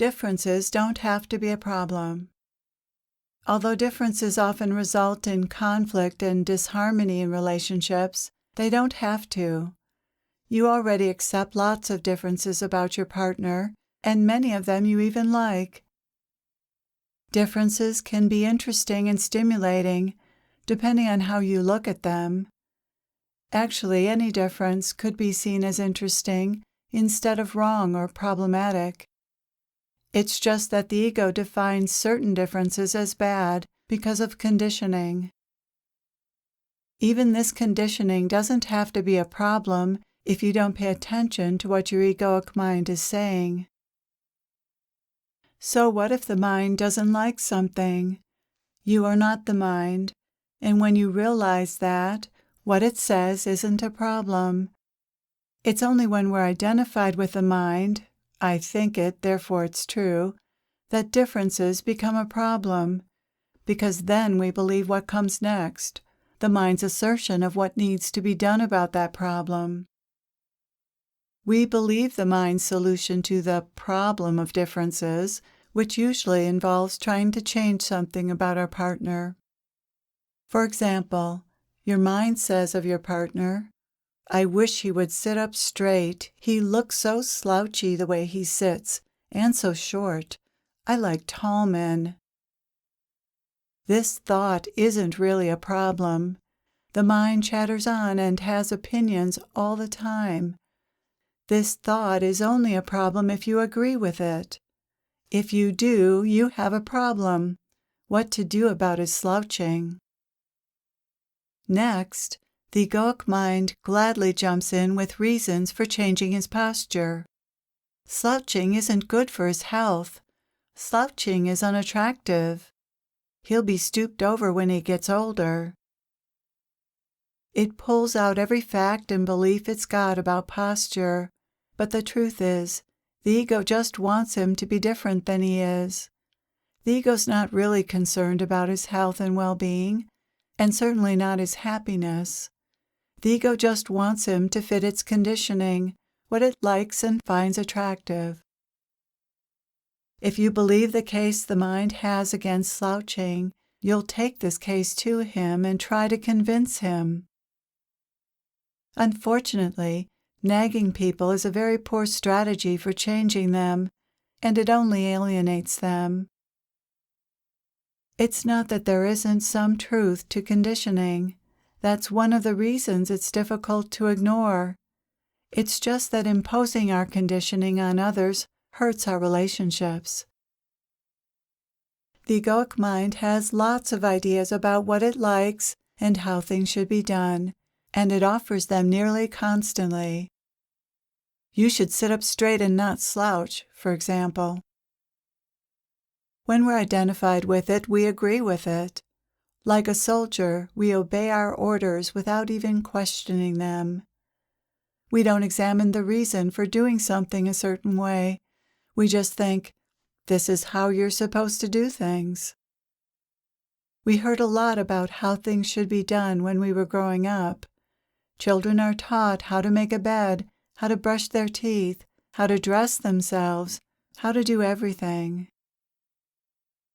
Differences don't have to be a problem. Although differences often result in conflict and disharmony in relationships, they don't have to. You already accept lots of differences about your partner, and many of them you even like. Differences can be interesting and stimulating, depending on how you look at them. Actually, any difference could be seen as interesting instead of wrong or problematic. It's just that the ego defines certain differences as bad because of conditioning. Even this conditioning doesn't have to be a problem if you don't pay attention to what your egoic mind is saying. So what if the mind doesn't like something? You are not the mind, and when you realize that, what it says isn't a problem. It's only when we're identified with the mind, I think it, therefore it's true, that differences become a problem, because then we believe what comes next, the mind's assertion of what needs to be done about that problem. We believe the mind's solution to the problem of differences, which usually involves trying to change something about our partner. For example, your mind says of your partner, "I wish he would sit up straight. He looks so slouchy the way he sits, and so short. I like tall men." This thought isn't really a problem. The mind chatters on and has opinions all the time. This thought is only a problem if you agree with it. If you do, you have a problem. What to do about his slouching? Next, the egoic mind gladly jumps in with reasons for changing his posture. Slouching isn't good for his health. Slouching is unattractive. He'll be stooped over when he gets older. It pulls out every fact and belief it's got about posture, but the truth is, the ego just wants him to be different than he is. The ego's not really concerned about his health and well-being, and certainly not his happiness. The ego just wants him to fit its conditioning, what it likes and finds attractive. If you believe the case the mind has against slouching, you'll take this case to him and try to convince him. Unfortunately, nagging people is a very poor strategy for changing them, and it only alienates them. It's not that there isn't some truth to conditioning. That's one of the reasons it's difficult to ignore. It's just that imposing our conditioning on others hurts our relationships. The egoic mind has lots of ideas about what it likes and how things should be done, and it offers them nearly constantly. You should sit up straight and not slouch, for example. When we're identified with it, we agree with it. Like a soldier, we obey our orders without even questioning them. We don't examine the reason for doing something a certain way. We just think, this is how you're supposed to do things. We heard a lot about how things should be done when we were growing up. Children are taught how to make a bed, how to brush their teeth, how to dress themselves, how to do everything.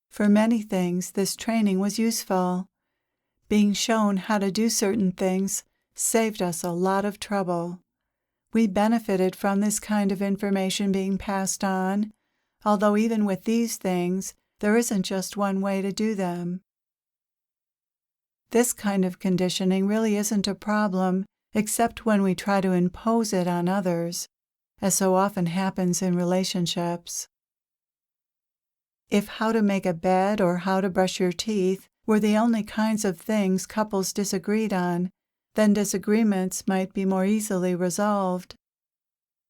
For many things, this training was useful. Being shown how to do certain things saved us a lot of trouble. We benefited from this kind of information being passed on, although even with these things, there isn't just one way to do them. This kind of conditioning really isn't a problem, except when we try to impose it on others, as so often happens in relationships. If how to make a bed or how to brush your teeth were the only kinds of things couples disagreed on, then disagreements might be more easily resolved.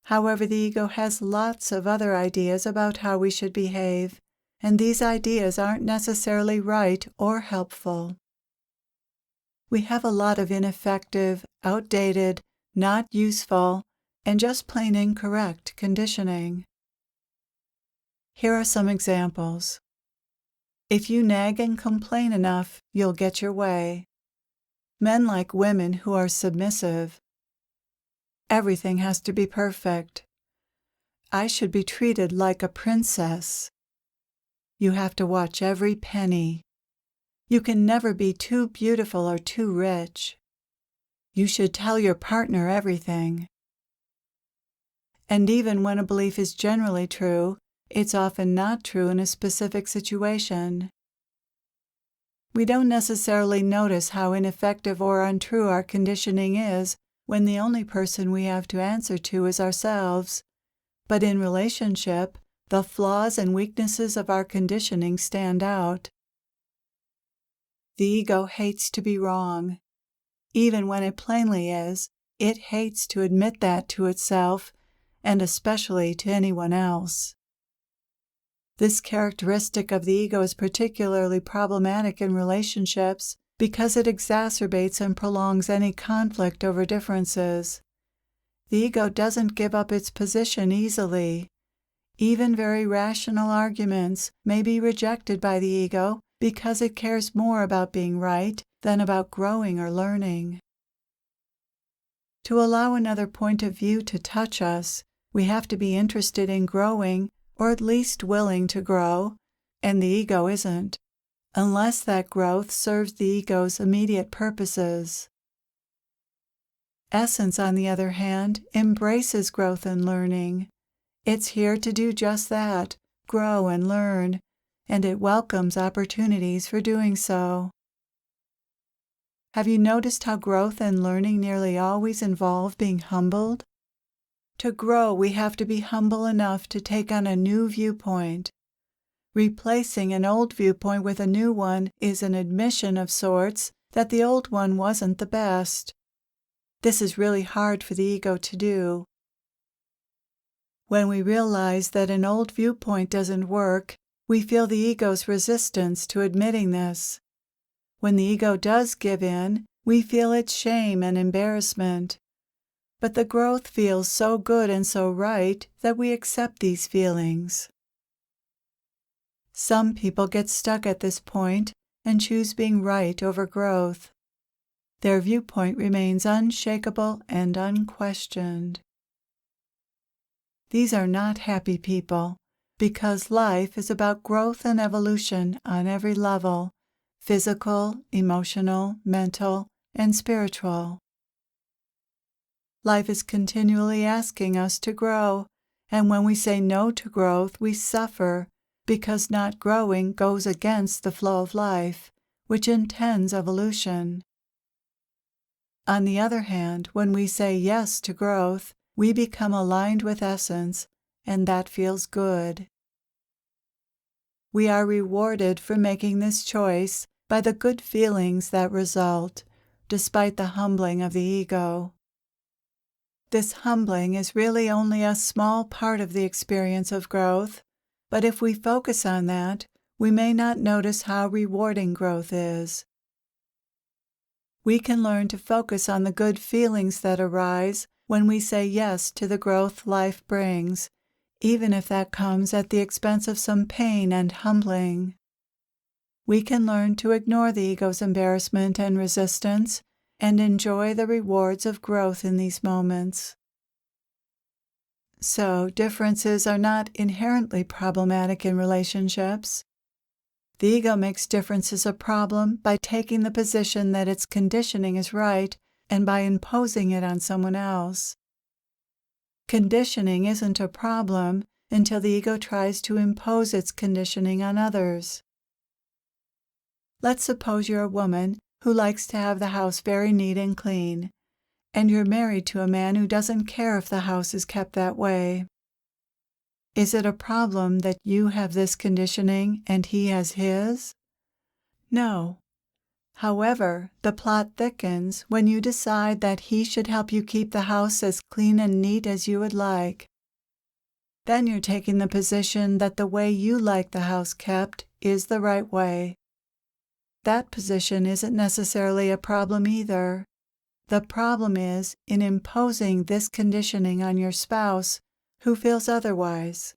However, the ego has lots of other ideas about how we should behave, and these ideas aren't necessarily right or helpful. We have a lot of ineffective, outdated, not useful, and just plain incorrect conditioning. Here are some examples. If you nag and complain enough, you'll get your way. Men like women who are submissive. Everything has to be perfect. I should be treated like a princess. You have to watch every penny. You can never be too beautiful or too rich. You should tell your partner everything. And even when a belief is generally true, it's often not true in a specific situation. We don't necessarily notice how ineffective or untrue our conditioning is when the only person we have to answer to is ourselves. But in relationship, the flaws and weaknesses of our conditioning stand out. The ego hates to be wrong. Even when it plainly is, it hates to admit that to itself, and especially to anyone else. This characteristic of the ego is particularly problematic in relationships because it exacerbates and prolongs any conflict over differences. The ego doesn't give up its position easily. Even very rational arguments may be rejected by the ego because it cares more about being right than about growing or learning. To allow another point of view to touch us, we have to be interested in growing, or at least willing to grow, and the ego isn't, unless that growth serves the ego's immediate purposes. Essence, on the other hand, embraces growth and learning. It's here to do just that, grow and learn, and it welcomes opportunities for doing so. Have you noticed how growth and learning nearly always involve being humbled? To grow, we have to be humble enough to take on a new viewpoint. Replacing an old viewpoint with a new one is an admission of sorts that the old one wasn't the best. This is really hard for the ego to do. When we realize that an old viewpoint doesn't work, we feel the ego's resistance to admitting this. When the ego does give in, we feel its shame and embarrassment. But the growth feels so good and so right that we accept these feelings. Some people get stuck at this point and choose being right over growth. Their viewpoint remains unshakable and unquestioned. These are not happy people, because life is about growth and evolution on every level: physical, emotional, mental, and spiritual. Life is continually asking us to grow, and when we say no to growth, we suffer, because not growing goes against the flow of life, which intends evolution. On the other hand, when we say yes to growth, we become aligned with essence, and that feels good. We are rewarded for making this choice by the good feelings that result, despite the humbling of the ego. This humbling is really only a small part of the experience of growth, but if we focus on that, we may not notice how rewarding growth is. We can learn to focus on the good feelings that arise when we say yes to the growth life brings, even if that comes at the expense of some pain and humbling. We can learn to ignore the ego's embarrassment and resistance and enjoy the rewards of growth in these moments. So, differences are not inherently problematic in relationships. The ego makes differences a problem by taking the position that its conditioning is right and by imposing it on someone else. Conditioning isn't a problem until the ego tries to impose its conditioning on others. Let's suppose you're a woman who likes to have the house very neat and clean, and you're married to a man who doesn't care if the house is kept that way. Is it a problem that you have this conditioning and he has his? No. However, the plot thickens when you decide that he should help you keep the house as clean and neat as you would like. Then you're taking the position that the way you like the house kept is the right way. That position isn't necessarily a problem either. The problem is in imposing this conditioning on your spouse, who feels otherwise.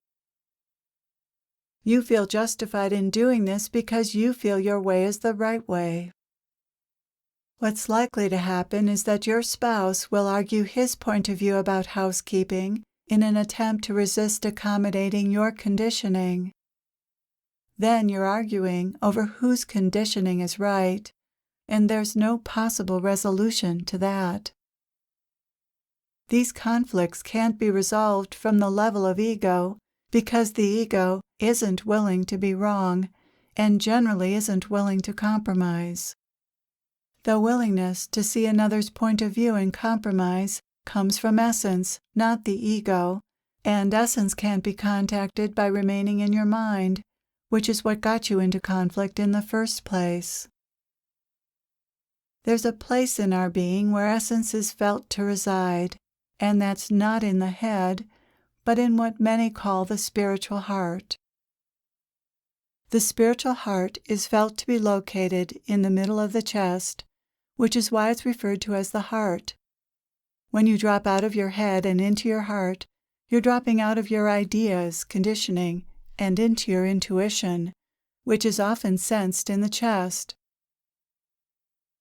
You feel justified in doing this because you feel your way is the right way. What's likely to happen is that your spouse will argue his point of view about housekeeping in an attempt to resist accommodating your conditioning. Then you're arguing over whose conditioning is right, and there's no possible resolution to that. These conflicts can't be resolved from the level of ego because the ego isn't willing to be wrong and generally isn't willing to compromise. The willingness to see another's point of view and compromise comes from essence, not the ego, and essence can't be contacted by remaining in your mind, which is what got you into conflict in the first place. There's a place in our being where essence is felt to reside, and that's not in the head, but in what many call the spiritual heart. The spiritual heart is felt to be located in the middle of the chest, which is why it's referred to as the heart. When you drop out of your head and into your heart, you're dropping out of your ideas, conditioning, and into your intuition, which is often sensed in the chest.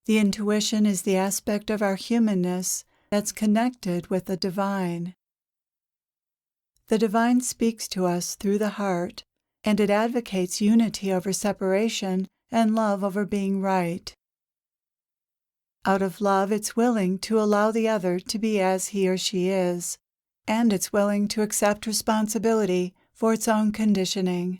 The intuition is the aspect of our humanness that's connected with the divine. The divine speaks to us through the heart, and it advocates unity over separation and love over being right. Out of love, it's willing to allow the other to be as he or she is, and it's willing to accept responsibility for its own conditioning.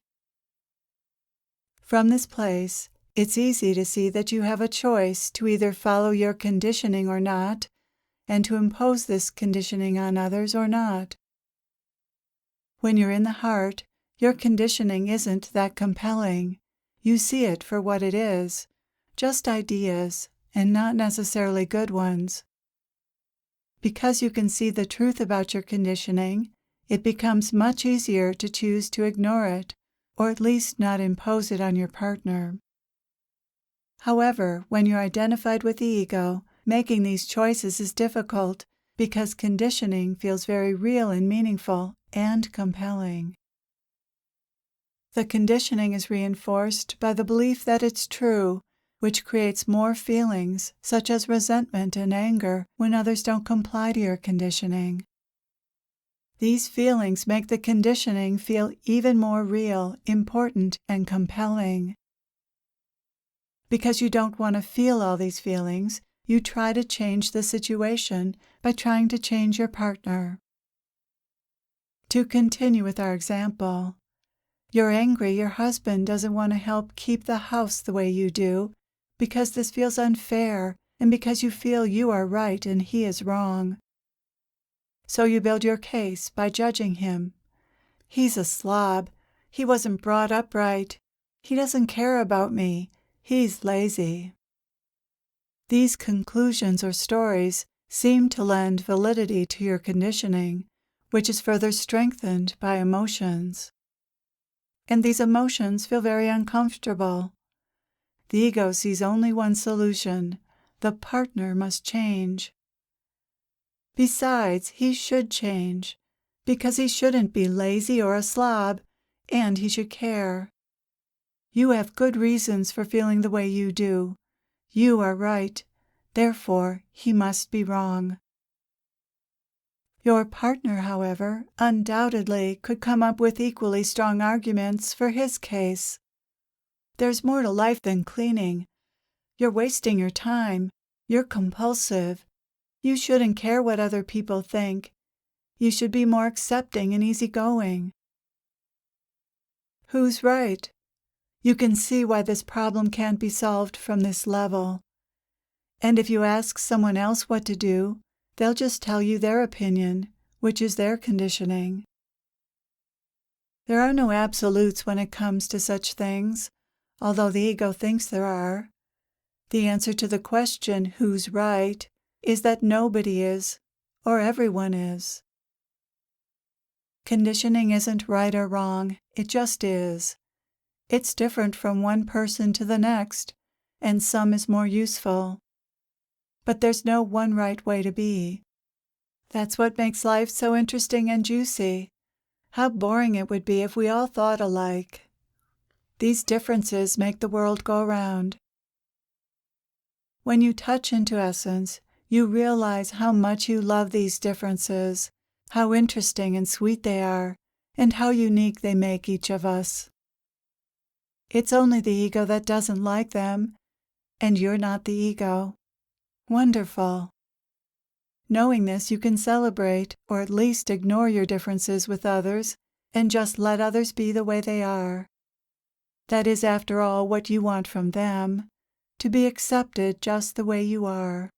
From this place, it's easy to see that you have a choice to either follow your conditioning or not, and to impose this conditioning on others or not. When you're in the heart, your conditioning isn't that compelling. You see it for what it is, just ideas, and not necessarily good ones. Because you can see the truth about your conditioning, it becomes much easier to choose to ignore it, or at least not impose it on your partner. However, when you're identified with the ego, making these choices is difficult because conditioning feels very real and meaningful and compelling. The conditioning is reinforced by the belief that it's true, which creates more feelings, such as resentment and anger, when others don't comply to your conditioning. These feelings make the conditioning feel even more real, important, and compelling. Because you don't want to feel all these feelings, you try to change the situation by trying to change your partner. To continue with our example, you're angry your husband doesn't want to help keep the house the way you do because this feels unfair and because you feel you are right and he is wrong. So you build your case by judging him. He's a slob. He wasn't brought up right. He doesn't care about me. He's lazy. These conclusions or stories seem to lend validity to your conditioning, which is further strengthened by emotions. And these emotions feel very uncomfortable. The ego sees only one solution: the partner must change. Besides, he should change, because he shouldn't be lazy or a slob, and he should care. You have good reasons for feeling the way you do. You are right, therefore he must be wrong. Your partner, however, undoubtedly could come up with equally strong arguments for his case. There's more to life than cleaning. You're wasting your time. You're compulsive. You shouldn't care what other people think. You should be more accepting and easygoing. Who's right? You can see why this problem can't be solved from this level. And if you ask someone else what to do, they'll just tell you their opinion, which is their conditioning. There are no absolutes when it comes to such things, although the ego thinks there are. The answer to the question, who's right, is that nobody is, or everyone is. Conditioning isn't right or wrong, it just is. It's different from one person to the next, and some is more useful. But there's no one right way to be. That's what makes life so interesting and juicy. How boring it would be if we all thought alike. These differences make the world go round. When you touch into essence, you realize how much you love these differences, how interesting and sweet they are, and how unique they make each of us. It's only the ego that doesn't like them, and you're not the ego. Wonderful. Knowing this, you can celebrate, or at least ignore your differences with others, and just let others be the way they are. That is, after all, what you want from them, to be accepted just the way you are.